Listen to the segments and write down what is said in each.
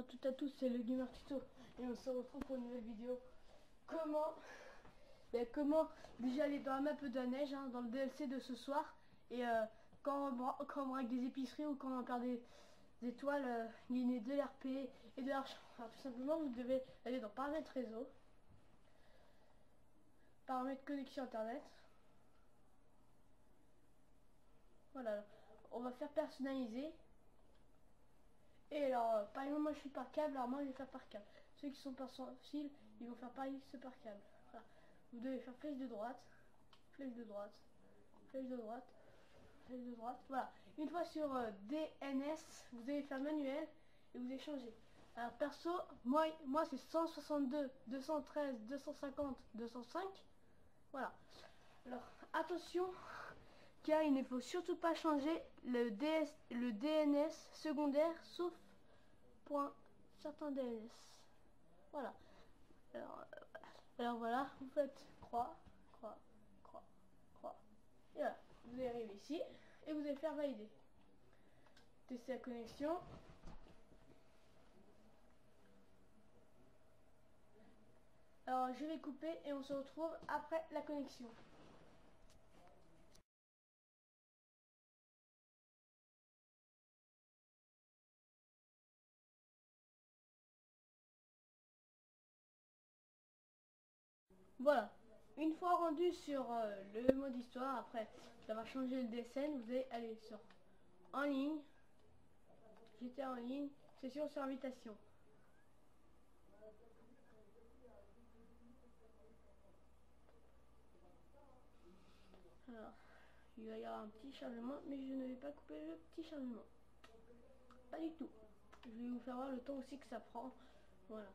à toutes et à tous, c'est le Gamer Tuto et on se retrouve pour une nouvelle vidéo. Comment déjà aller dans la map de la neige, hein, dans le DLC de ce soir. Et quand on braque des épiceries ou quand on perd des étoiles, gagner de l'RP et de l'argent. Alors tout simplement, vous devez aller dans paramètres réseau, paramètres connexion internet. Voilà, on va faire personnaliser. Et alors, par exemple, moi je suis par câble, alors moi je vais faire par câble. Ceux qui sont par sans fil, ils vont faire pareil, ce par câble. Voilà. Vous devez faire flèche de droite, flèche de droite, flèche de droite, flèche de droite. Voilà. Une fois sur DNS, vous allez faire manuel et vous échangez. Alors perso, moi c'est 162, 213, 250, 205. Voilà. Alors attention, car il ne faut surtout pas changer le DNS secondaire, sauf pour certains DNS. Voilà. Alors voilà, vous faites croix, croix, croix, croix. Et voilà, vous allez arriver ici et vous allez faire valider. Tester la connexion. Alors je vais couper et on se retrouve après la connexion. Voilà, une fois rendu sur le mode histoire, après d'avoir changé le DSN, vous allez aller sur en ligne, j'étais en ligne, session sur invitation. Alors, il va y avoir un petit chargement, mais je ne vais pas couper le petit chargement. Pas du tout. Je vais vous faire voir le temps aussi que ça prend. Voilà.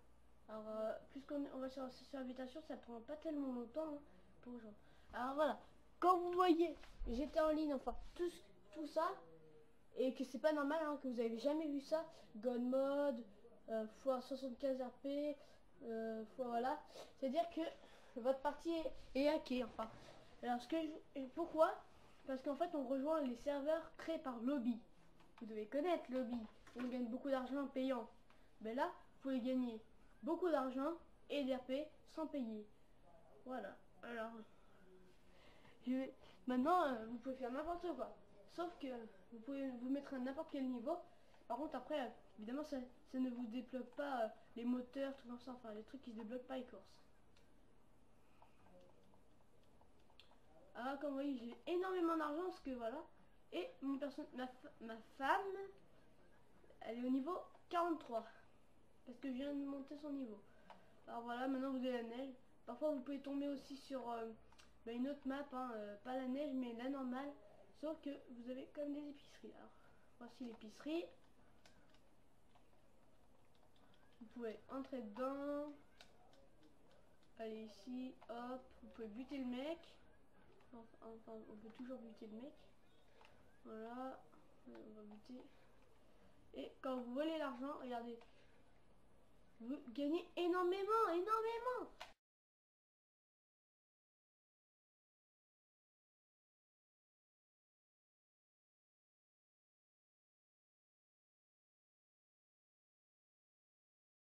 Alors, puisqu'on va sur la session invitation, ça prend pas tellement longtemps, hein, pour rejoindre. Alors voilà, quand vous voyez j'étais en ligne, enfin tout ça, et que c'est pas normal, hein, que vous avez jamais vu ça, God mode, fois 75 RP, fois voilà, c'est-à-dire que votre partie est hackée, enfin. Alors pourquoi? Parce qu'en fait on rejoint les serveurs créés par Lobby. Vous devez connaître Lobby, on gagne beaucoup d'argent en payant. Mais là, vous pouvez gagner beaucoup d'argent et d'RP sans payer. Voilà. Alors, maintenant, vous pouvez faire n'importe quoi. Sauf que vous pouvez vous mettre à n'importe quel niveau. Par contre, après, évidemment, ça ne vous débloque pas les moteurs, tout comme ça. Enfin, les trucs qui se débloquent pas les courses. Alors, comme vous voyez, j'ai énormément d'argent parce que voilà. Et ma femme, elle est au niveau 43. Parce que je viens de monter son niveau. Alors voilà, maintenant vous avez la neige. Parfois vous pouvez tomber aussi sur une autre map, hein, pas la neige mais la normale. Sauf que vous avez comme des épiceries. Alors voici l'épicerie. Vous pouvez entrer dedans. Allez ici, hop, vous pouvez buter le mec. Enfin, on peut toujours buter le mec. Voilà, on va buter. Et quand vous volez l'argent, regardez, vous gagnez énormément.